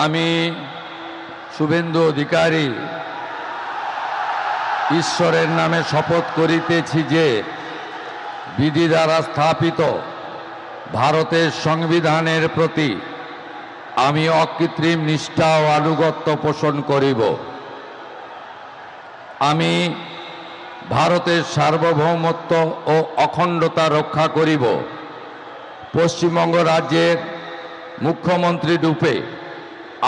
আমি শুভেন্দু অধিকারী ঈশ্বরের নামে শপথ করিতেছি যে বিধি দ্বারা স্থাপিত ভারতের সংবিধানের প্রতি আমি অকৃত্রিম নিষ্ঠা ও আনুগত্য পোষণ করিব। আমি ভারতের সার্বভৌমত্ব ও অখণ্ডতা রক্ষা করিব। পশ্চিমবঙ্গ রাজ্যের মুখ্যমন্ত্রী রূপে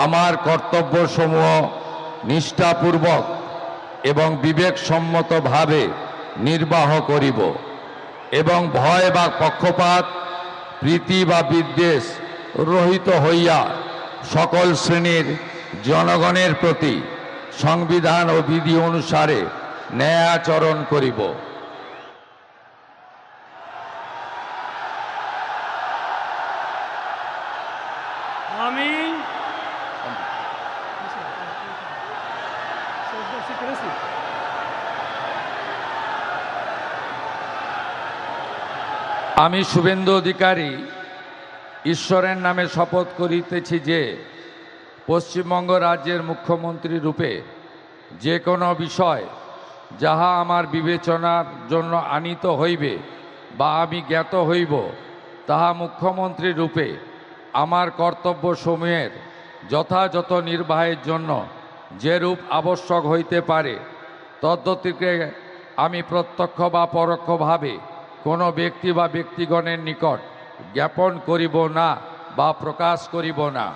আমার কর্তব্যসমূহ নিষ্ঠাপূর্বক এবং বিবেকসম্মতভাবে নির্বাহ করিব এবং ভয় বা পক্ষপাত, প্রীতি বা বিদ্বেষ রহিত হইয়া সকল শ্রেণীর জনগণের প্রতি সংবিধান ও বিধি অনুসারে ন্যায় আচরণ করিব। আমি শুভেন্দু অধিকারী ঈশ্বরের নামে শপথ করিতেছি যে পশ্চিমবঙ্গ রাজ্যের মুখ্যমন্ত্রী রূপে যে কোনো বিষয় যাহা আমার বিবেচনার জন্য আনীত হইবে বা আমি জ্ঞাত হইব, তাহা মুখ্যমন্ত্রী রূপে আমার কর্তব্যসমূহের যথাযথ নির্বাহের জন্য যেরূপ আবশ্যক হইতে পারে তদ্গতিকে আমি প্রত্যক্ষ বা পরোক্ষভাবে কোনো ব্যক্তি বা ব্যক্তিগণের নিকট জ্ঞাপন করিব না বা প্রকাশ করিব না।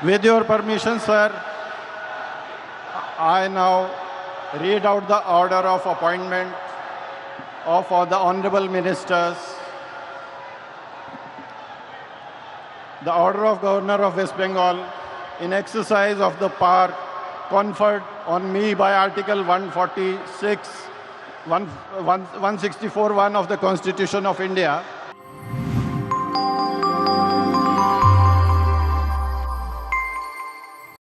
With your permission, sir, I now read out the order of appointment of all the honorable ministers. The order of Governor of West Bengal in exercise of the power conferred on me by Article 146, 164(1) of the Constitution of India